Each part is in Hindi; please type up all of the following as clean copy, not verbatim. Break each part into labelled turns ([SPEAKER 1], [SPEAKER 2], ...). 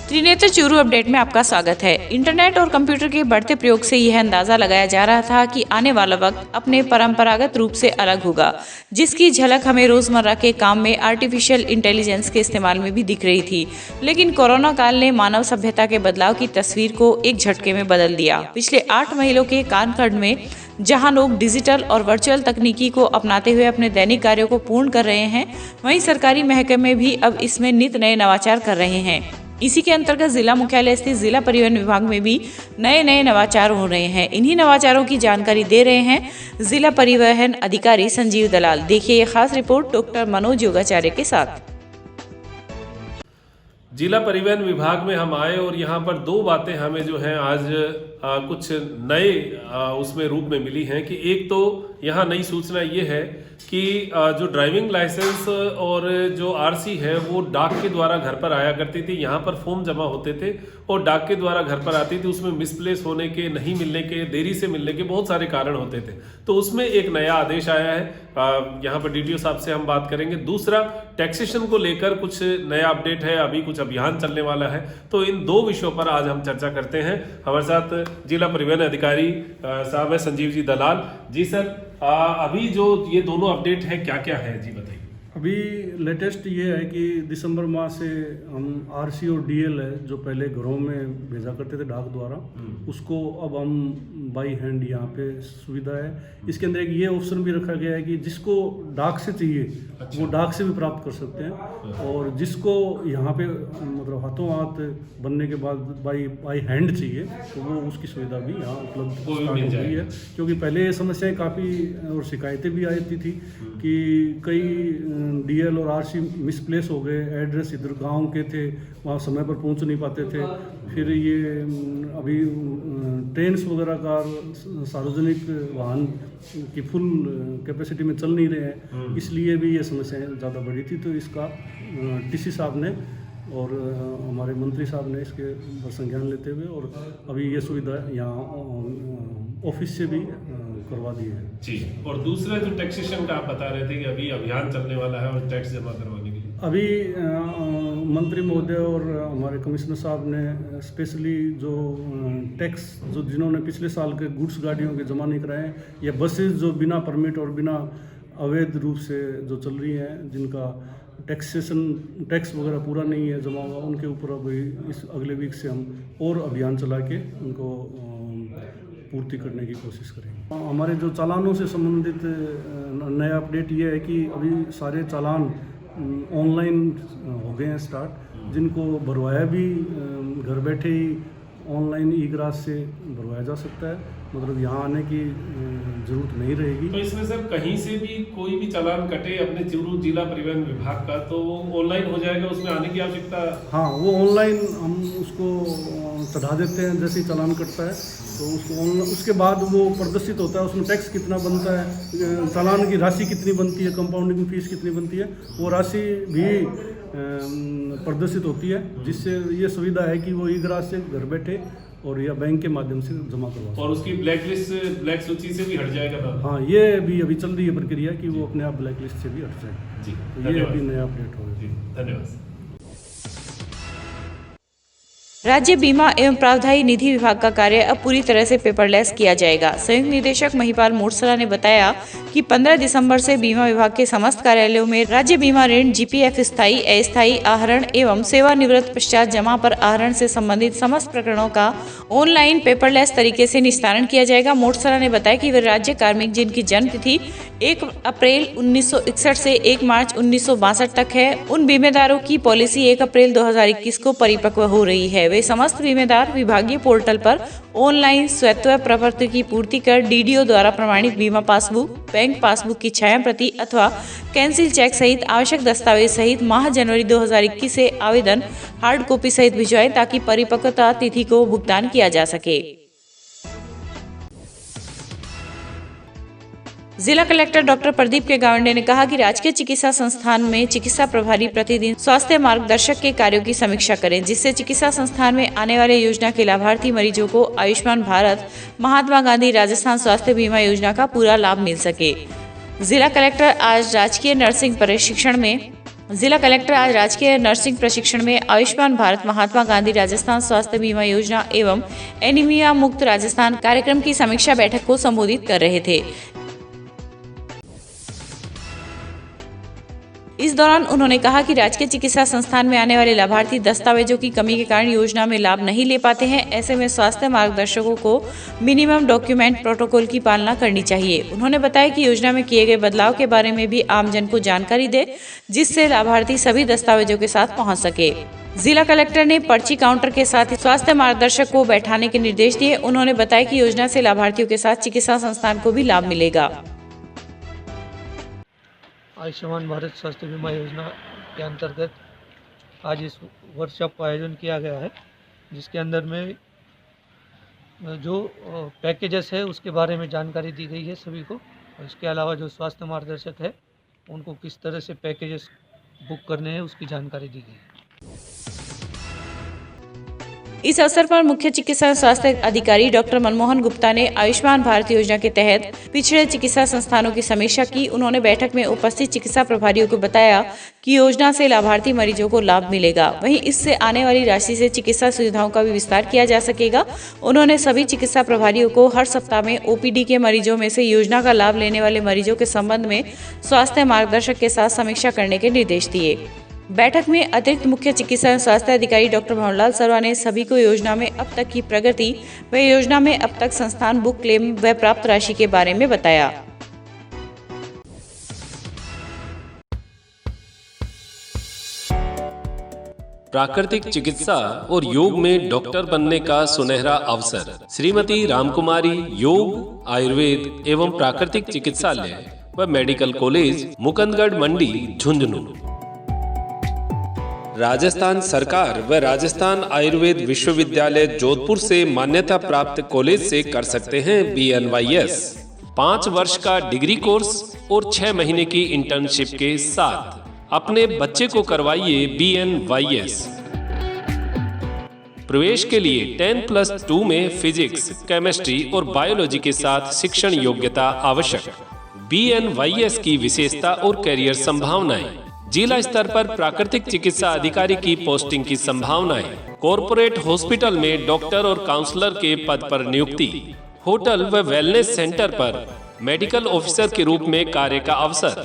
[SPEAKER 1] त्रिनेत्र चूरू अपडेट में आपका स्वागत है। इंटरनेट और कंप्यूटर के बढ़ते प्रयोग से यह अंदाजा लगाया जा रहा था कि आने वाला वक्त अपने परंपरागत रूप से अलग होगा, जिसकी झलक हमें रोजमर्रा के काम में आर्टिफिशियल इंटेलिजेंस के इस्तेमाल में भी दिख रही थी। लेकिन कोरोना काल ने मानव सभ्यता के बदलाव की तस्वीर को एक झटके में बदल दिया। पिछले 8 महीनों के कालखंड में जहां लोग डिजिटल और वर्चुअल तकनीकी को अपनाते हुए अपने दैनिक कार्यों को पूर्ण कर रहे हैं, वहीं सरकारी महकमे भी अब इसमें नित नए नवाचार कर रहे हैं। इसी के अंतर्गत जिला मुख्यालय स्थित जिला परिवहन विभाग में भी नए नवाचार हो रहे हैं। इन्हीं नवाचारों की जानकारी दे रहे हैं जिला परिवहन अधिकारी संजीव दलाल। देखिए ये खास रिपोर्ट डॉक्टर मनोज योगाचार्य के साथ।
[SPEAKER 2] जिला परिवहन विभाग में हम आए और यहाँ पर 2 बातें हमें जो है आज कुछ नए उसमें रूप में मिली हैं कि एक तो यहाँ नई सूचना ये है कि जो ड्राइविंग लाइसेंस और जो आरसी है वो डाक के द्वारा घर पर आया करती थी। यहाँ पर फॉर्म जमा होते थे और डाक के द्वारा घर पर आती थी। उसमें मिसप्लेस होने के, नहीं मिलने के, देरी से मिलने के बहुत सारे कारण होते थे। तो उसमें एक नया आदेश आया है, यहाँ पर डीटीओ साहब से हम बात करेंगे। दूसरा, टैक्सेशन को लेकर कुछ नया अपडेट है, अभी कुछ अभियान चलने वाला है। तो इन 2 विषयों पर आज हम चर्चा करते हैं। हमारे साथ जिला परिवहन अधिकारी साहब है संजीव जी दलाल जी। सर, अभी जो ये दोनों अपडेट है क्या क्या है जी बताइए।
[SPEAKER 3] अभी लेटेस्ट ये है कि दिसंबर माह से हम आरसी और डीएल है जो पहले घरों में भेजा करते थे डाक द्वारा, उसको अब हम बाई हैंड यहाँ पे सुविधा है। इसके अंदर एक ये ऑप्शन भी रखा गया है कि जिसको डाक से चाहिए वो डाक से भी प्राप्त कर सकते हैं, और जिसको यहाँ पे मतलब हाथों हाथ बनने के बाद बाई हैंड चाहिए तो वो उसकी सुविधा भी यहाँ उपलब्ध हो गई है। क्योंकि पहले ये समस्याएं काफ़ी और शिकायतें भी आती थी कि कई डीएल और आरसी मिसप्लेस हो गए, एड्रेस इधर गांव के थे, वहाँ समय पर पहुँच नहीं पाते थे। फिर ये अभी ट्रेन्स वगैरह का सार्वजनिक वाहन की फुल कैपेसिटी में चल नहीं रहे हैं, इसलिए भी ये समस्याएं ज़्यादा बढ़ी थी। तो इसका टीसी साहब ने और हमारे मंत्री साहब ने इसके संज्ञान लेते हुए और अभी ये सुविधा यहाँ ऑफिस से भी करवा दी है
[SPEAKER 2] जी। और दूसरा जो टैक्सेशन का आप बता रहे थे कि अभी अभियान चलने वाला है और टैक्स जमा करवाने के लिए
[SPEAKER 3] अभी मंत्री महोदय और हमारे कमिश्नर साहब ने स्पेशली जो टैक्स जो जिन्होंने पिछले साल के गुड्स गाड़ियों के जमा नहीं कराए या बसेस जो बिना परमिट और बिना अवैध रूप से जो चल रही हैं, जिनका टैक्स वगैरह पूरा नहीं है जमा हुआ, उनके ऊपर अभी इस अगले वीक से हम और अभियान चला के उनको पूर्ति करने की कोशिश करेंगे। हमारे जो चालानों से संबंधित नया अपडेट ये है कि अभी सारे चालान ऑनलाइन हो गए हैं स्टार्ट, जिनको भरवाया भी घर बैठे ही ऑनलाइन ई-ग्रास से भरवाया जा सकता है, मतलब यहाँ आने की जरूरत नहीं रहेगी।
[SPEAKER 2] तो इसमें सर कहीं से भी कोई भी चालान कटे अपने चूरू जिला परिवहन विभाग का तो वो ऑनलाइन हो जाएगा, उसमें आने की आवश्यकता?
[SPEAKER 3] हाँ, वो ऑनलाइन हम उसको चढ़ा देते हैं जैसे ही चालान कटता है, तो उसको उसके बाद वो प्रदर्शित होता है, उसमें टैक्स कितना बनता है, चालान की राशि कितनी बनती है, कंपाउंडिंग फीस कितनी बनती है, वो राशि भी प्रदर्शित होती है, जिससे ये सुविधा है कि वो ई-ग्रास से घर बैठे और या बैंक के माध्यम से जमा करवा।
[SPEAKER 2] और उसकी ब्लैक सूची से भी हट जाएगा ना?
[SPEAKER 3] हाँ, ये भी अभी चल रही है प्रक्रिया कि वो अपने आप ब्लैक लिस्ट से भी हट जाए
[SPEAKER 2] जी।
[SPEAKER 3] तो ये अभी नया अपडेट होगा
[SPEAKER 2] जी, धन्यवाद।
[SPEAKER 1] राज्य बीमा एवं प्रावधायी निधि विभाग का कार्य अब पूरी तरह से पेपरलेस किया जाएगा। संयुक्त निदेशक महिपाल मोरसला ने बताया कि 15 दिसंबर से बीमा विभाग के समस्त कार्यालयों में राज्य बीमा ऋण, जीपीएफ, स्थायी अस्थायी आहरण एवं सेवानिवृत्त पश्चात जमा पर आहरण से संबंधित समस्त प्रकरणों का ऑनलाइन पेपरलेस तरीके से निस्तारण किया जाएगा। मोरसला ने बताया कि वे राज्य कार्मिक जिनकी जन्म तिथि 1 अप्रैल 1961 से 1 मार्च 1962 तक है, उन बीमेदारों की पॉलिसी 1 अप्रैल 2021 को परिपक्व हो रही है। वे समस्त बीमेदार विभागीय पोर्टल पर ऑनलाइन स्वत्व प्रपत्र की पूर्ति कर डीडीओ द्वारा प्रमाणित बीमा पासबुक, बैंक पासबुक की छाया प्रति अथवा कैंसिल चेक सहित आवश्यक दस्तावेज सहित माह जनवरी 2021 से आवेदन हार्ड कॉपी सहित भिजवाएं ताकि परिपक्वता तिथि को भुगतान किया जा सके। जिला कलेक्टर डॉक्टर प्रदीप के गावंडे ने कहा कि राजकीय चिकित्सा संस्थान में चिकित्सा प्रभारी प्रतिदिन स्वास्थ्य मार्गदर्शक के कार्यों की समीक्षा करें, जिससे चिकित्सा संस्थान में आने वाले योजना के लाभार्थी मरीजों को आयुष्मान भारत, महात्मा गांधी राजस्थान स्वास्थ्य बीमा योजना का पूरा लाभ मिल सके। जिला कलेक्टर आज राजकीय नर्सिंग प्रशिक्षण में जिला कलेक्टर आज राजकीय नर्सिंग प्रशिक्षण में आयुष्मान भारत महात्मा गांधी राजस्थान स्वास्थ्य बीमा योजना एवं एनीमिया मुक्त राजस्थान कार्यक्रम की समीक्षा बैठक को संबोधित कर रहे थे। इस दौरान उन्होंने कहा कि राजकीय चिकित्सा संस्थान में आने वाले लाभार्थी दस्तावेजों की कमी के कारण योजना में लाभ नहीं ले पाते हैं। ऐसे में स्वास्थ्य मार्गदर्शकों को मिनिमम डॉक्यूमेंट प्रोटोकॉल की पालना करनी चाहिए। उन्होंने बताया कि योजना में किए गए बदलाव के बारे में भी आमजन को जानकारी दे, जिससे लाभार्थी सभी दस्तावेजों के साथ पहुँच सके। जिला कलेक्टर ने पर्ची काउंटर के साथ स्वास्थ्य मार्गदर्शक को बैठाने के निर्देश दिए। उन्होंने बताया कि योजना से लाभार्थियों के साथ चिकित्सा संस्थान को भी लाभ मिलेगा।
[SPEAKER 4] आयुष्मान भारत स्वास्थ्य बीमा योजना के अंतर्गत आज इस वर्कशॉप का आयोजन किया गया है, जिसके अंदर में जो पैकेजेस है उसके बारे में जानकारी दी गई है सभी को। और इसके अलावा जो स्वास्थ्य मार्गदर्शक है उनको किस तरह से पैकेजेस बुक करने हैं उसकी जानकारी दी गई है।
[SPEAKER 1] इस अवसर पर मुख्य चिकित्सा स्वास्थ्य अधिकारी डॉक्टर मनमोहन गुप्ता ने आयुष्मान भारत योजना के तहत पिछड़े चिकित्सा संस्थानों की समीक्षा की। उन्होंने बैठक में उपस्थित चिकित्सा प्रभारियों को बताया कि योजना से लाभार्थी मरीजों को लाभ मिलेगा, वहीं इससे आने वाली राशि से चिकित्सा सुविधाओं का भी विस्तार किया जा सकेगा। उन्होंने सभी चिकित्सा प्रभारियों को हर सप्ताह में ओपीडी के मरीजों में से योजना का लाभ लेने वाले मरीजों के संबंध में स्वास्थ्य मार्गदर्शक के साथ समीक्षा करने के निर्देश दिए। बैठक में अतिरिक्त मुख्य चिकित्सा एवं स्वास्थ्य अधिकारी डॉक्टर भंवरलाल सर्मा ने सभी को योजना में अब तक की प्रगति व योजना में अब तक संस्थान बुक क्लेम व प्राप्त राशि के बारे में बताया।
[SPEAKER 5] प्राकृतिक चिकित्सा और योग में डॉक्टर बनने का सुनहरा अवसर। श्रीमती रामकुमारी योग, आयुर्वेद एवं प्राकृतिक चिकित्सालय व मेडिकल कॉलेज, मुकुंदगढ़ मंडी, झुंझुनू। राजस्थान सरकार व राजस्थान आयुर्वेद विश्वविद्यालय जोधपुर से मान्यता प्राप्त कॉलेज से कर सकते हैं BNYS। 5 वर्ष का डिग्री कोर्स और 6 महीने की इंटर्नशिप के साथ अपने बच्चे को करवाइए BNYS। प्रवेश के लिए 10+2 में फिजिक्स, केमिस्ट्री और बायोलॉजी के साथ शिक्षण योग्यता आवश्यक। BNYS की विशेषता और करियर संभावनाएं। जिला स्तर पर प्राकृतिक चिकित्सा अधिकारी की पोस्टिंग की संभावनाएं। कॉरपोरेट हॉस्पिटल में डॉक्टर और काउंसलर के पद पर नियुक्ति। होटल व वेलनेस सेंटर पर मेडिकल ऑफिसर के रूप में कार्य का अवसर।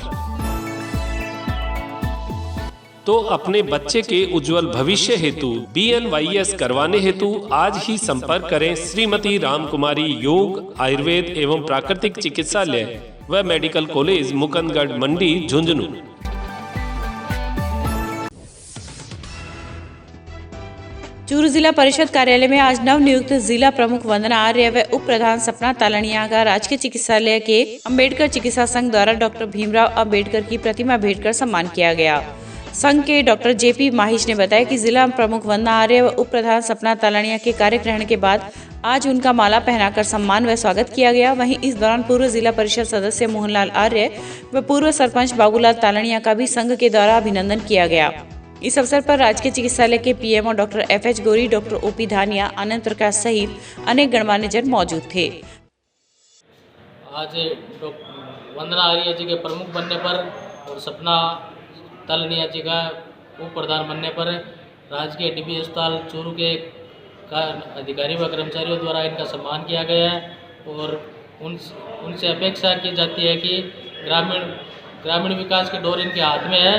[SPEAKER 5] तो अपने बच्चे के उज्जवल भविष्य हेतु BNYS करवाने हेतु आज ही संपर्क करें श्रीमती रामकुमारी योग, आयुर्वेद एवं प्राकृतिक चिकित्सालय व मेडिकल कॉलेज, मुकुंदगढ़ मंडी, झुंझुनू।
[SPEAKER 1] चूरू जिला परिषद कार्यालय में आज नव नियुक्त जिला प्रमुख वंदना आर्य व उप प्रधान सपना तालनिया का राजकीय चिकित्सालय के अंबेडकर चिकित्सा संघ द्वारा डॉक्टर भीमराव अंबेडकर की प्रतिमा भेंट कर सम्मान किया गया। संघ के डॉक्टर JP माहिश ने बताया कि जिला प्रमुख वंदना आर्य व उप प्रधान सपना तालनिया के कार्य ग्रहण के बाद आज उनका माला पहनाकर सम्मान व स्वागत किया गया। वहीं इस दौरान पूर्व जिला परिषद सदस्य मोहनलाल आर्य व पूर्व सरपंच बाबूलाल तालनिया का भी संघ के द्वारा अभिनंदन किया गया। इस अवसर पर राजकीय चिकित्सालय के PMO डॉक्टर FH गोरी, डॉक्टर OP धानिया, आनंद प्रकाश सहित अनेक गणमान्य जन मौजूद थे।
[SPEAKER 6] आज वंदना आर्य जी के प्रमुख बनने पर और सपना तालनिया जी का उप प्रधान बनने पर राजकीय DB अस्पताल चूरू के अधिकारी व कर्मचारियों द्वारा इनका सम्मान किया गया है और उनसे अपेक्षा की जाती है कि ग्रामीण विकास की डोर इनके हाथ में है,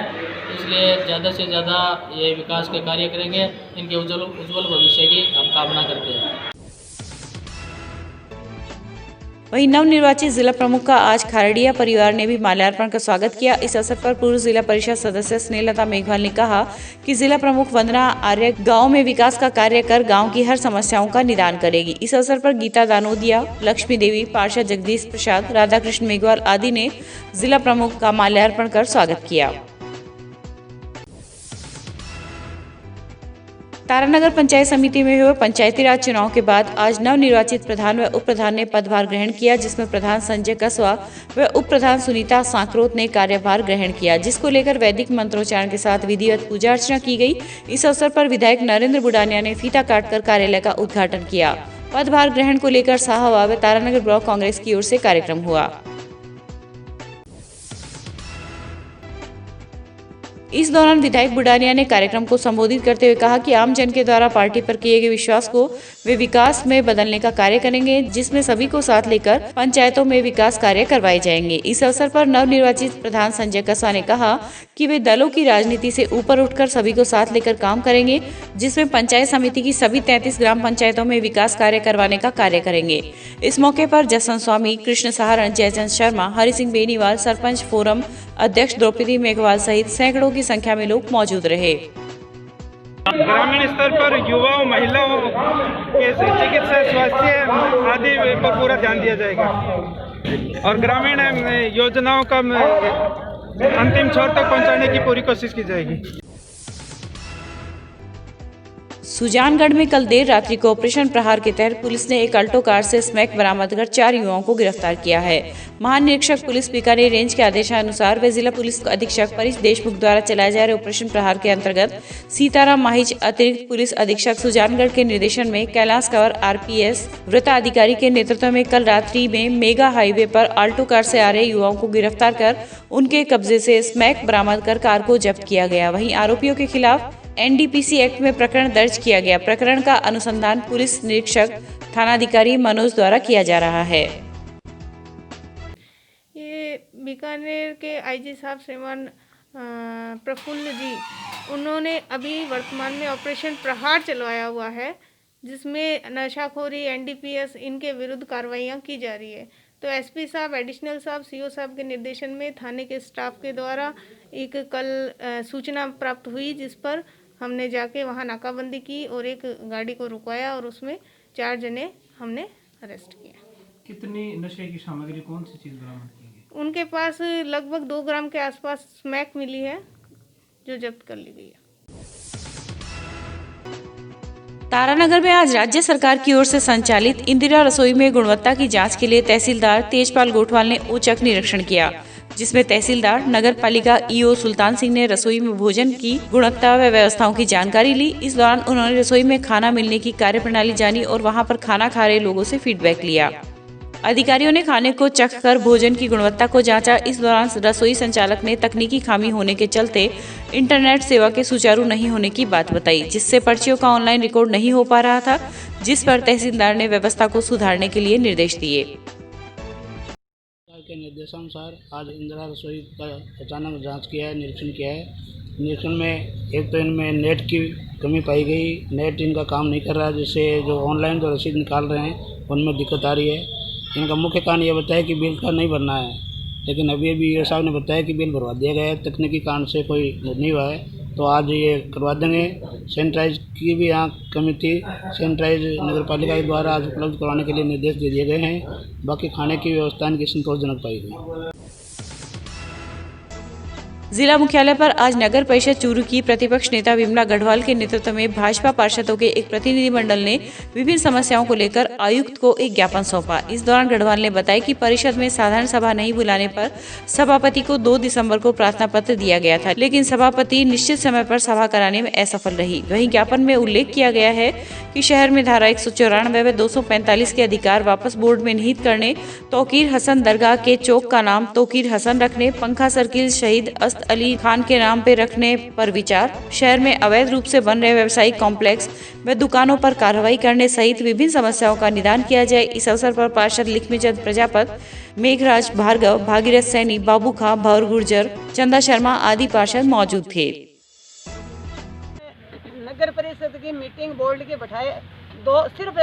[SPEAKER 6] इसलिए ज़्यादा से ज़्यादा ये विकास के कार्य करेंगे। इनके उज्जवल भविष्य की हम कामना करते हैं।
[SPEAKER 1] वहीं नवनिर्वाचित जिला प्रमुख का आज खारड़िया परिवार ने भी माल्यार्पण कर स्वागत किया। इस अवसर पर पूर्व जिला परिषद सदस्य स्नेहलता मेघवाल ने कहा कि जिला प्रमुख वंदना आर्य गांव में विकास का कार्य कर गांव की हर समस्याओं का निदान करेगी। इस अवसर पर गीता दानोदिया, लक्ष्मी देवी, पार्षद जगदीश प्रसाद, राधाकृष्ण मेघवाल आदि ने जिला प्रमुख का माल्यार्पण कर स्वागत किया। तारानगर पंचायत समिति में हुए पंचायती राज चुनाव के बाद आज नवनिर्वाचित प्रधान व उप प्रधान ने पदभार ग्रहण किया, जिसमें प्रधान संजय कसवा व उप प्रधान सुनीता सांकरोत ने कार्यभार ग्रहण किया, जिसको लेकर वैदिक मंत्रोच्चारण के साथ विधिवत पूजा अर्चना की गई। इस अवसर पर विधायक नरेंद्र बुडानिया ने फीता काटकर कार्यालय का उद्घाटन किया। पदभार ग्रहण को लेकर साहवा व तारानगर ब्लॉक कांग्रेस की ओर से कार्यक्रम हुआ। इस दौरान विधायक बुडारिया ने कार्यक्रम को संबोधित करते हुए कहा कि आम जन के द्वारा पार्टी पर किए गए विश्वास को वे विकास में बदलने का कार्य करेंगे, जिसमें सभी को साथ लेकर पंचायतों में विकास कार्य करवाए जाएंगे। इस अवसर पर नवनिर्वाचित प्रधान संजय कस्वा ने कहा कि वे दलों की राजनीति से ऊपर उठकर सभी को साथ लेकर काम करेंगे, जिसमें पंचायत समिति की सभी 33 ग्राम पंचायतों में विकास कार्य करवाने का कार्य करेंगे। इस मौके पर जसवंत स्वामी, कृष्ण सहारण, जयचंद शर्मा, हरि सिंह बेनीवाल, सरपंच फोरम अध्यक्ष द्रौपदी मेघवाल सहित सैकड़ों की संख्या में लोग मौजूद रहे।
[SPEAKER 7] ग्रामीण स्तर पर युवाओं, महिलाओं के चिकित्सा, स्वास्थ्य आदि पर पूरा ध्यान दिया जाएगा और ग्रामीण योजनाओं का अंतिम छोर तक पहुंचाने की पूरी कोशिश की जाएगी।
[SPEAKER 1] सुजानगढ़ में कल देर रात्रि को ऑपरेशन प्रहार के तहत पुलिस ने एक अल्टो कार से स्मैक बरामद कर 4 युवाओं को गिरफ्तार किया है। महानिरीक्षक पुलिस बीकानेर रेंज के आदेशानुसार व जिला पुलिस अधीक्षक परेश देशमुख द्वारा चलाए जा रहे ऑपरेशन प्रहार के अंतर्गत सीताराम माहिज अतिरिक्त पुलिस अधीक्षक सुजानगढ़ के निर्देशन में कैलाश कंवर आरपीएस वृत्ता अधिकारी के नेतृत्व में कल रात्रि में मेगा हाईवे पर अल्टो कार से आ रहे युवाओं को गिरफ्तार कर उनके कब्जे से स्मैक बरामद कर कार को जब्त किया गया। वहीं आरोपियों के खिलाफ एनडीपीसी एक्ट में प्रकरण दर्ज किया गया। प्रकरण का अनुसंधान पुलिस निरीक्षक थानाधिकारी मनोज द्वारा किया जा रहा है।
[SPEAKER 8] ये बीकानेर के आईजी साहब श्रीमान प्रफुल्ल जी, उन्होंने अभी वर्तमान में ऑपरेशन प्रहार चलवाया हुआ है, जिसमें नशाखोरी, एनडीपीएस इनके विरुद्ध कार्रवाइयाँ की जा रही है। तो एसपी साहब, एडिशनल साहब, सीओ साहब के निर्देशन में थाने के स्टाफ के द्वारा एक कल सूचना प्राप्त हुई, जिस पर हमने जाके वहाँ नाकाबंदी की और एक गाड़ी को रुकवाया और उसमें 4 जने हमने अरेस्ट किए।
[SPEAKER 9] कितनी नशे की सामग्री, कौन सी चीज़ बरामद की गई?
[SPEAKER 8] उनके पास लगभग 2 ग्राम के आसपास स्मैक मिली है, जो जब्त कर ली गई है।
[SPEAKER 1] तारानगर में आज राज्य सरकार की ओर से संचालित इंदिरा रसोई में गुणवत्ता की जांच के लिए तहसीलदार तेजपाल गोठवाल ने औचक निरीक्षण किया, जिसमें तहसीलदार नगर पालिका ईओ सुल्तान सिंह ने रसोई में भोजन की गुणवत्ता व व्यवस्थाओं की जानकारी ली। इस दौरान उन्होंने रसोई में खाना मिलने की कार्यप्रणाली जानी और वहां पर खाना खा रहे लोगों से फीडबैक लिया। अधिकारियों ने खाने को चख कर भोजन की गुणवत्ता को जांचा। इस दौरान रसोई संचालक ने तकनीकी खामी होने के चलते इंटरनेट सेवा के सुचारू नहीं होने की बात बताई, जिससे पर्चियों का ऑनलाइन रिकॉर्ड नहीं हो पा रहा था, जिस पर तहसीलदार ने व्यवस्था को सुधारने के लिए निर्देश दिए।
[SPEAKER 10] के निर्देशानुसार आज इंदिरा रसोई का अचानक जांच किया है, निरीक्षण किया है। निरीक्षण में एक तो इनमें नेट की कमी पाई गई, नेट इनका काम नहीं कर रहा, जिससे जो ऑनलाइन जो रसीद निकाल रहे हैं उनमें दिक्कत आ रही है। इनका मुख्य कारण ये बताया कि बिल का नहीं भरना है, लेकिन अभी ईओ साहब ने बताया कि बिल भरवा दिया गया है, तकनीकी कारण से कोई नहीं हुआ है, तो आज ये करवा देंगे। सैनिटाइज की भी यहाँ कमी थी, सैनिटाइज नगर पालिका के द्वारा आज उपलब्ध करवाने के लिए निर्देश दे दिए गए हैं। बाकी खाने की व्यवस्था इनकी संतोषजनक पाई गई।
[SPEAKER 1] जिला मुख्यालय पर आज नगर परिषद चूरू की प्रतिपक्ष नेता विमला गढ़वाल के नेतृत्व में भाजपा पार्षदों के एक प्रतिनिधिमंडल ने विभिन्न समस्याओं को लेकर आयुक्त को एक ज्ञापन सौंपा। इस दौरान गढ़वाल ने बताया कि परिषद में साधारण सभा नहीं बुलाने पर सभापति को 2 दिसंबर को प्रार्थना पत्र दिया गया था, लेकिन सभापति निश्चित समय पर सभा कराने में असफल रही। वहीं ज्ञापन में उल्लेख किया गया है कि शहर में धारा 194 व 245 के अधिकार वापस बोर्ड में निहित करने, तौकीर हसन दरगाह के चौक का नाम तौकीर हसन रखने, पंखा सर्किल शहीद अस्त अली खान के नाम पे रखने पर विचार, शहर में अवैध रूप से बन रहे व्यावसायिक कॉम्प्लेक्स व दुकानों पर कार्रवाई करने सहित विभिन्न समस्याओं का निदान किया जाए। इस अवसर पर पार्षद लिखमीचंद प्रजापत, मेघराज भार्गव, भागीरथ सैनी, बाबू खां, भौर गुर्जर, चंदा शर्मा आदि पार्षद मौजूद थे।
[SPEAKER 11] नगर परिषद की मीटिंग बोर्ड के बैठाए सिर्फ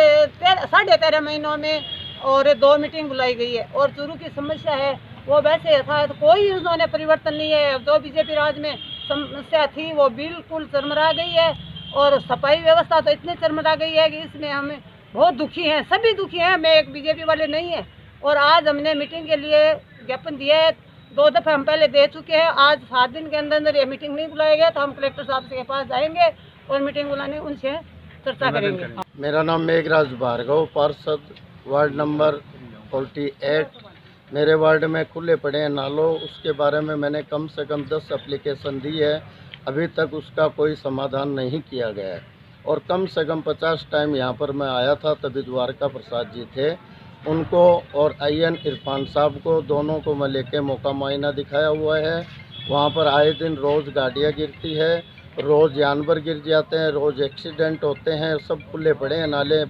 [SPEAKER 11] 13.5 महीनों में और 2 मीटिंग बुलाई गई है, और चूरू की समस्या है वो वैसे था, तो कोई उन्होंने परिवर्तन नहीं है। जो बीजेपी राज में समस्या थी वो बिल्कुल चरमरा गई है, और सफाई व्यवस्था तो इतनी चरमरा गई है कि इसमें हम बहुत दुखी हैं, सभी दुखी हैं, मैं एक बीजेपी वाले नहीं है। और आज हमने मीटिंग के लिए ज्ञापन दिया है, 2 दफ़े हम पहले दे चुके हैं। आज 7 दिन के अंदर ये मीटिंग नहीं बुलाया गया, तो हम कलेक्टर साहब के पास जाएंगे और मीटिंग बुलाने उनसे चर्चा करेंगे।
[SPEAKER 12] मेरा नाम मेघराज भार्गव, पार्षद वार्ड नंबर 48। मेरे वार्ड में खुले पड़े हैं नालों, उसके बारे में मैंने कम से कम 10 एप्लीकेशन दी है, अभी तक उसका कोई समाधान नहीं किया गया है। और कम से कम 50 टाइम यहाँ पर मैं आया था, तभी द्वारका प्रसाद जी थे, उनको और IN इरफान साहब को, दोनों को मैं लेके मौका मुआयना दिखाया हुआ है। वहाँ पर आए दिन रोज़ गाड़ियाँ गिरती है, रोज़ जानवर गिर जाते हैं, रोज़ एक्सीडेंट होते हैं, सब खुले पड़े हैं नाले।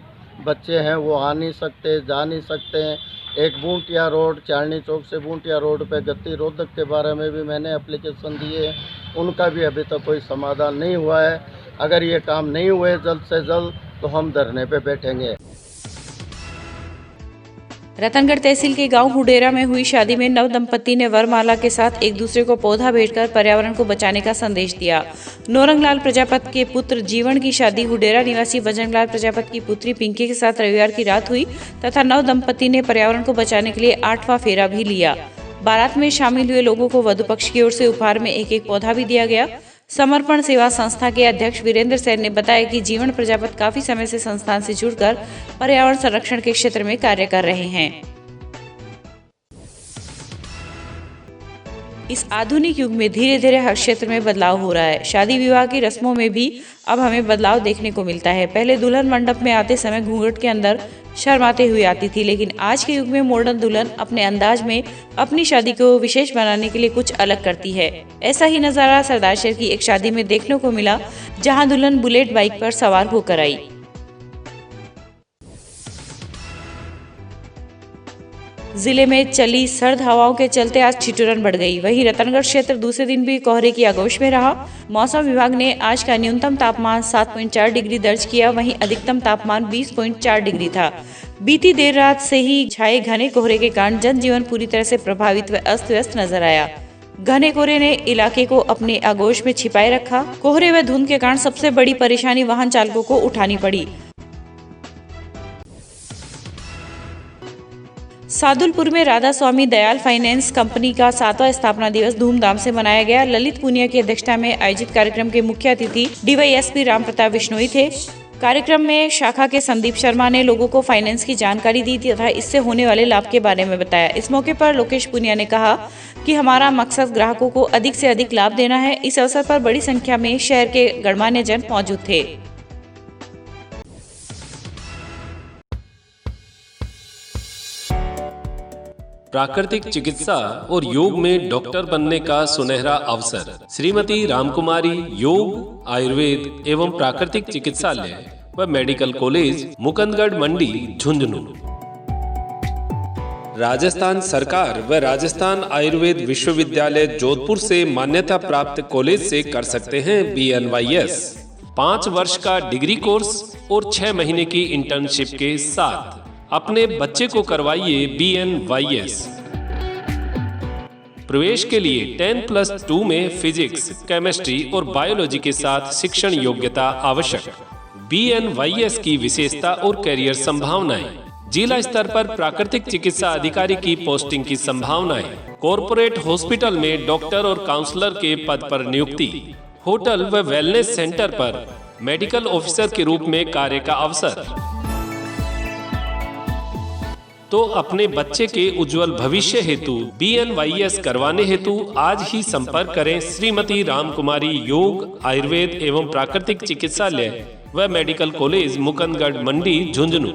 [SPEAKER 12] बच्चे हैं वो आ नहीं सकते, जा नहीं सकते हैं। एक बूंटिया रोड, चांदनी चौक से बूंटिया रोड पे गति रोधक के बारे में भी मैंने एप्लीकेशन दिए हैं, उनका भी अभी तक कोई समाधान नहीं हुआ है। अगर ये काम नहीं हुए जल्द से जल्द तो हम धरने पे बैठेंगे।
[SPEAKER 1] रतनगढ़ तहसील के गांव हुडेरा में हुई शादी में नव दंपति ने वरमाला के साथ एक दूसरे को पौधा भेंटकर पर्यावरण को बचाने का संदेश दिया। नौरंगलाल प्रजापति के पुत्र जीवन की शादी हुडेरा निवासी बजरंगलाल प्रजापति की पुत्री पिंकी के साथ रविवार की रात हुई तथा नव दंपति ने पर्यावरण को बचाने के लिए 8वां फेरा भी लिया। बारात में शामिल हुए लोगों को वधु पक्ष की ओर से उपहार में एक पौधा भी दिया गया। समर्पण सेवा संस्था के अध्यक्ष वीरेंद्र सेन ने बताया कि जीवन प्रजापति काफी समय से संस्थान से जुड़कर पर्यावरण संरक्षण के क्षेत्र में कार्य कर रहे हैं। इस आधुनिक युग में धीरे धीरे हर क्षेत्र में बदलाव हो रहा है। शादी विवाह की रस्मों में भी अब हमें बदलाव देखने को मिलता है। पहले दुल्हन मंडप में आते समय घूंघट के अंदर शर्माते हुए आती थी, लेकिन आज के युग में मॉडर्न दुल्हन अपने अंदाज में अपनी शादी को विशेष बनाने के लिए कुछ अलग करती है। ऐसा ही नजारा सरदारशहर की एक शादी में देखने को मिला, जहां दुल्हन बुलेट बाइक पर सवार होकर आई। जिले में चली सर्द हवाओं के चलते आज ठिठुरन बढ़ गई। वहीं रतनगढ़ क्षेत्र दूसरे दिन भी कोहरे की आगोश में रहा। मौसम विभाग ने आज का न्यूनतम तापमान 7.4 डिग्री दर्ज किया, वहीं अधिकतम तापमान 20.4 डिग्री था। बीती देर रात से ही छाए घने कोहरे के कारण जनजीवन पूरी तरह से प्रभावित व अस्त व्यस्त नजर आया। घने कोहरे ने इलाके को अपने आगोश में छिपाए रखा। कोहरे व धुंध के कारण सबसे बड़ी परेशानी वाहन चालकों को उठानी पड़ी। सादुलपुर में राधा स्वामी दयाल फाइनेंस कंपनी का 7वां स्थापना दिवस धूमधाम से मनाया गया। ललित पुनिया की अध्यक्षता में आयोजित कार्यक्रम के मुख्य अतिथि डीवाईएसपी राम प्रताप बिश्नोई थे। कार्यक्रम में शाखा के संदीप शर्मा ने लोगों को फाइनेंस की जानकारी दी तथा इससे होने वाले लाभ के बारे में बताया। इस मौके पर लोकेश पुनिया ने कहा कि हमारा मकसद ग्राहकों को अधिक से अधिक लाभ देना है। इस अवसर पर बड़ी संख्या में शहर के गणमान्य जन मौजूद थे।
[SPEAKER 5] प्राकृतिक चिकित्सा और योग में डॉक्टर बनने का सुनहरा अवसर। श्रीमती रामकुमारी योग, आयुर्वेद एवं प्राकृतिक चिकित्सालय व मेडिकल कॉलेज, मुकुंदगढ़ मंडी, झुंझुनू। राजस्थान सरकार व राजस्थान आयुर्वेद विश्वविद्यालय जोधपुर से मान्यता प्राप्त कॉलेज से कर सकते हैं BNYS। 5 वर्ष का डिग्री कोर्स और 6 महीने की इंटर्नशिप के साथ अपने बच्चे को करवाइए BNYS। प्रवेश के लिए 10+2 में फिजिक्स, केमिस्ट्री और बायोलॉजी के साथ शिक्षण योग्यता आवश्यक। BNYS की विशेषता और कैरियर संभावनाएं। जिला स्तर पर प्राकृतिक चिकित्सा अधिकारी की पोस्टिंग की संभावनाएं। कॉर्पोरेट हॉस्पिटल में डॉक्टर और काउंसलर के पद पर नियुक्ति। होटल व वेलनेस सेंटर पर मेडिकल ऑफिसर के रूप में कार्य का अवसर। तो अपने बच्चे के उज्जवल भविष्य हेतु BNYS करवाने हेतु आज ही संपर्क करें श्रीमती रामकुमारी योग, आयुर्वेद एवं प्राकृतिक चिकित्सालय व मेडिकल कॉलेज, मुकुंदगढ़ मंडी, झुंझुनू।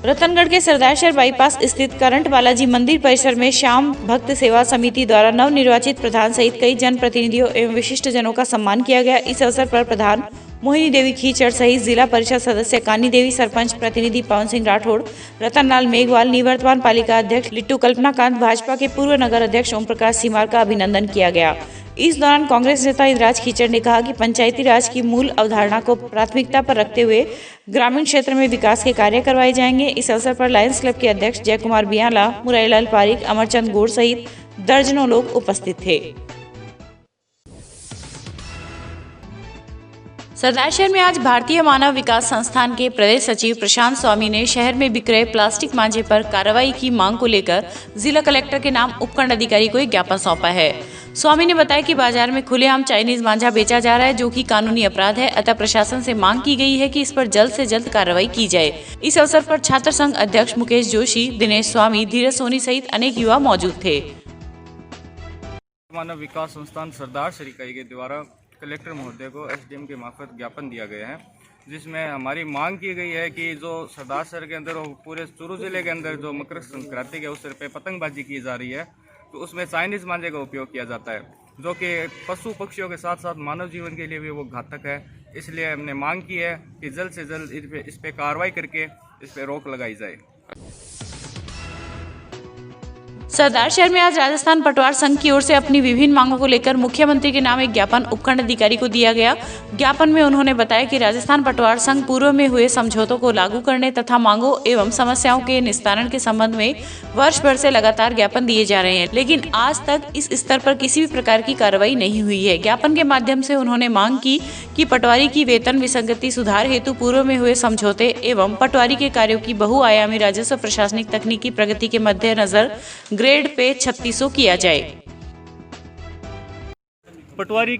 [SPEAKER 1] रतनगढ़ के सरदारशहर बाईपास स्थित करंट बालाजी मंदिर परिसर में श्याम भक्त सेवा समिति द्वारा नवनिर्वाचित प्रधान सहित कई जनप्रतिनिधियों एवं विशिष्ट जनों का सम्मान किया गया। इस अवसर पर प्रधान मोहिनी देवी खीचड़ सहित जिला परिषद सदस्य कानी देवी, सरपंच प्रतिनिधि पवन सिंह राठौड़, रतनलाल मेघवाल, निवर्तमान पालिका अध्यक्ष लिट्टू कल्पनाकांत, भाजपा के पूर्व नगर अध्यक्ष ओम प्रकाश सीमार का अभिनंदन किया गया। इस दौरान कांग्रेस नेता इंद्राज खीचड़ ने कहा कि पंचायती राज की मूल अवधारणा को प्राथमिकता पर रखते हुए ग्रामीण क्षेत्र में विकास के कार्य करवाए जाएंगे। इस अवसर पर लायंस क्लब के अध्यक्ष जय कुमार बियाला, मुरारीलाल पारिक, अमरचंद गौड़ सहित दर्जनों लोग उपस्थित थे। सरदारशहर में आज भारतीय मानव विकास संस्थान के प्रदेश सचिव प्रशांत स्वामी ने शहर में बिक रहे प्लास्टिक मांझे पर कार्रवाई की मांग को लेकर जिला कलेक्टर के नाम उपखंड अधिकारी को एक ज्ञापन सौंपा है। स्वामी ने बताया कि बाजार में खुलेआम चाइनीज मांझा बेचा जा रहा है, जो कि कानूनी अपराध है। अतः प्रशासन से मांग की गई है कि इस पर जल्द से जल्द कार्रवाई की जाए। इस अवसर पर छात्र संघ अध्यक्ष मुकेश जोशी, दिनेश स्वामी, धीरज सोनी सहित अनेक युवा मौजूद थे।
[SPEAKER 13] मानव विकास संस्थान सरदारशहर इकाई के द्वारा कलेक्टर महोदय को SDM के मार्फत ज्ञापन दिया गया है, जिसमें हमारी मांग की गई है कि जो सरदार शहर के अंदर और पूरे चूरू जिले के अंदर जो मकर संक्रांति के अवसर पे पतंगबाजी की जा रही है, तो उसमें चाइनीज़ मांझे का उपयोग किया जाता है, जो कि पशु पक्षियों के साथ साथ मानव जीवन के लिए भी वो घातक है। इसलिए हमने मांग की है कि जल्द से जल्द इस पे कार्रवाई करके इस पे रोक लगाई जाए।
[SPEAKER 1] सरदार शहर में आज राजस्थान पटवार संघ की ओर से अपनी विभिन्न मांगों को लेकर मुख्यमंत्री के नाम एक ज्ञापन उपखंड अधिकारी को दिया गया। ज्ञापन में उन्होंने बताया कि राजस्थान पटवार संघ पूर्व में हुए समझौतों को लागू करने तथा मांगों एवं समस्याओं के निस्तारण के संबंध में वर्ष भर से लगातार ज्ञापन दिए जा रहे हैं, लेकिन आज तक इस स्तर पर किसी भी प्रकार की कार्रवाई नहीं हुई है। ज्ञापन के माध्यम से उन्होंने मांग की कि पटवारी की वेतन विसंगति सुधार हेतु पूर्व में हुए समझौते एवं पटवारी के कार्यों की बहुआयामी राजस्व प्रशासनिक तकनीकी प्रगति के मद्देनजर ग्रेड पे 3600 किया जाए।
[SPEAKER 14] पटवारी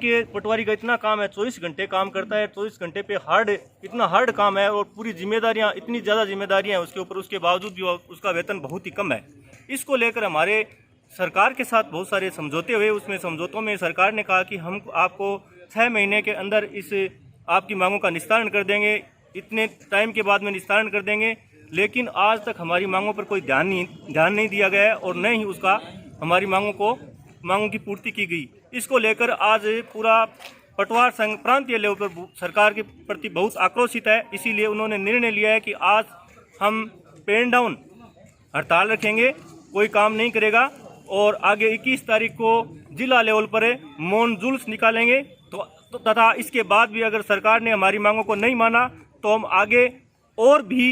[SPEAKER 14] का इतना काम है, 24 घंटे काम करता है, 24 घंटे पे इतना हार्ड काम है और पूरी जिम्मेदारियां, इतनी ज़्यादा जिम्मेदारियां हैं उसके ऊपर, उसके बावजूद भी उसका वेतन बहुत ही कम है। इसको लेकर हमारे सरकार के साथ बहुत सारे समझौते हुए। उसमें समझौतों में सरकार ने कहा कि हम आपको 6 महीने के अंदर इस आपकी मांगों का निस्तारण कर देंगे, इतने टाइम के बाद में निस्तारण कर देंगे, लेकिन आज तक हमारी मांगों पर कोई ध्यान नहीं दिया गया है और न ही उसका हमारी मांगों की पूर्ति की गई। इसको लेकर आज पूरा पटवार संघ प्रांतीय लेवल पर सरकार के प्रति बहुत आक्रोशित है। इसीलिए उन्होंने निर्णय लिया है कि आज हम पेन डाउन हड़ताल रखेंगे, कोई काम नहीं करेगा और आगे 21 तारीख को जिला लेवल पर मौन जुलूस निकालेंगे। तो तथा इसके बाद भी अगर सरकार ने हमारी मांगों को नहीं माना तो हम आगे और भी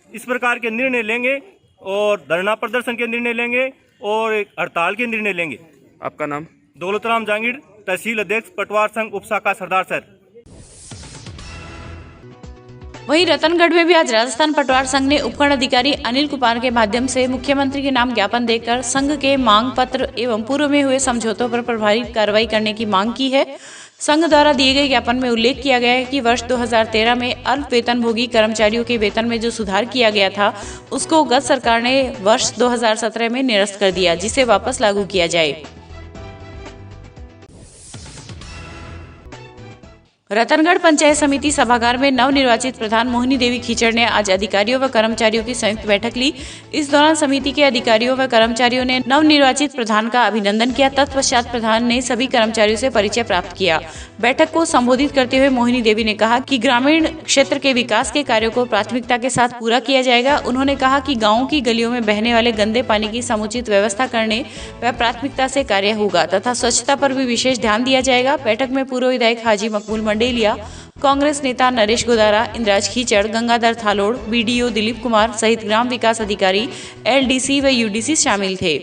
[SPEAKER 14] इस प्रकार के निर्णय लेंगे और धरना प्रदर्शन के निर्णय लेंगे और हड़ताल के निर्णय लेंगे।
[SPEAKER 13] आपका नाम?
[SPEAKER 14] दौलतराम जांगीर, तहसील अध्यक्ष, पटवार संघ उपशाखा सरदार शहर।
[SPEAKER 1] वहीं रतनगढ़ में भी आज राजस्थान पटवार संघ ने उपखंड अधिकारी अनिल कुमार के माध्यम से मुख्यमंत्री के नाम ज्ञापन देकर संघ के मांग पत्र एवं पूर्व में हुए समझौतों पर प्रभावी कार्रवाई करने की मांग की है। संघ द्वारा दिए गए ज्ञापन में उल्लेख किया गया है कि वर्ष 2013 में अल्प वेतनभोगी कर्मचारियों के वेतन में जो सुधार किया गया था उसको गत सरकार ने वर्ष 2017 में निरस्त कर दिया, जिसे वापस लागू किया जाए। रतनगढ़ पंचायत समिति सभागार में नवनिर्वाचित प्रधान मोहिनी देवी खीचड़ ने आज अधिकारियों व कर्मचारियों की संयुक्त बैठक ली। इस दौरान समिति के अधिकारियों व कर्मचारियों ने नवनिर्वाचित प्रधान का अभिनंदन किया। तत्पश्चात प्रधान ने सभी कर्मचारियों से परिचय प्राप्त किया। बैठक को संबोधित करते हुए मोहिनी देवी ने कहा कि ग्रामीण क्षेत्र के विकास के कार्यों को प्राथमिकता के साथ पूरा किया जाएगा। उन्होंने कहा कि गाँव की गलियों में बहने वाले गंदे पानी की समुचित व्यवस्था करने व प्राथमिकता से कार्य होगा तथा स्वच्छता पर भी विशेष ध्यान दिया जाएगा। बैठक में पूर्व विधायक हाजी मकबूल मंडेलिया, कांग्रेस नेता नरेश गोदारा, इंद्राज खीचड़, गंगाधर थालोड़, बीडीओ दिलीप कुमार सहित ग्राम विकास अधिकारी, एलडीसी व यूडीसी शामिल थे।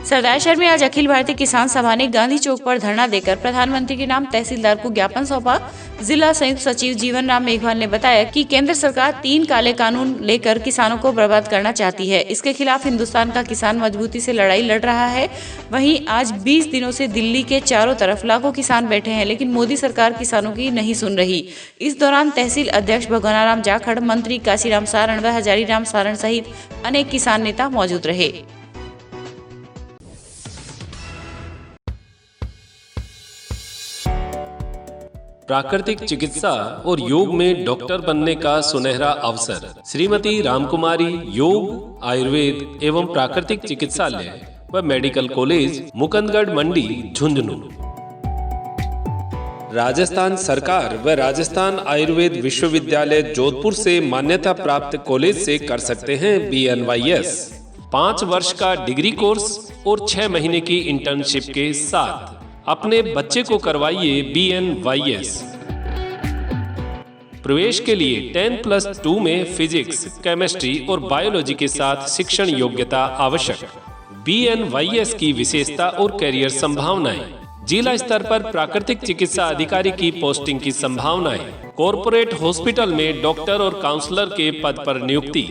[SPEAKER 1] सरदार शहर में आज अखिल भारतीय किसान सभा ने गांधी चौक पर धरना देकर प्रधानमंत्री के नाम तहसीलदार को ज्ञापन सौंपा। जिला संयुक्त सचिव जीवन राम मेघवाल ने बताया कि केंद्र सरकार 3 काले कानून लेकर किसानों को बर्बाद करना चाहती है। इसके खिलाफ हिंदुस्तान का किसान मजबूती से लड़ाई लड़ रहा है। वहीं आज 20 दिनों से दिल्ली के चारों तरफ लाखों किसान बैठे हैं, लेकिन मोदी सरकार किसानों की नहीं सुन रही। इस दौरान तहसील अध्यक्ष भगवानाराम जाखड़, मंत्री काशीराम सारण व हजारीराम सारण सहित अनेक किसान नेता मौजूद रहे।
[SPEAKER 5] प्राकृतिक चिकित्सा और योग में डॉक्टर बनने का सुनहरा अवसर। श्रीमती रामकुमारी योग, आयुर्वेद एवं प्राकृतिक चिकित्सालय व मेडिकल कॉलेज, मुकंदगढ़ मंडी, झुंझुनू। राजस्थान सरकार व राजस्थान आयुर्वेद विश्वविद्यालय जोधपुर से मान्यता प्राप्त कॉलेज से कर सकते हैं BNYS। 5 वर्ष का डिग्री कोर्स और 6 महीने की इंटर्नशिप के साथ अपने बच्चे को करवाइए BNYS। प्रवेश के लिए 10+2 में फिजिक्स, केमिस्ट्री और बायोलॉजी के साथ शिक्षण योग्यता आवश्यक। BNYS की विशेषता और करियर संभावनाएं। जिला स्तर पर प्राकृतिक चिकित्सा अधिकारी की पोस्टिंग की संभावनाएं। कॉरपोरेट हॉस्पिटल में डॉक्टर और काउंसलर के पद पर नियुक्ति।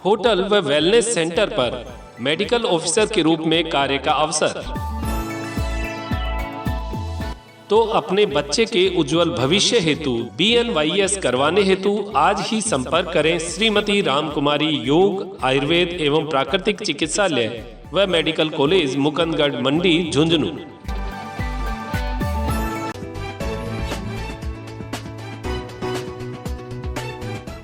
[SPEAKER 5] होटल व वेलनेस सेंटर पर मेडिकल ऑफिसर के रूप में कार्य का अवसर। तो अपने बच्चे के उज्जवल भविष्य हेतु BNYS करवाने हेतु आज ही संपर्क करें श्रीमती रामकुमारी योग, आयुर्वेद एवं प्राकृतिक चिकित्सालय व मेडिकल कॉलेज, मुकंदगढ़ मंडी, झुंझुनू।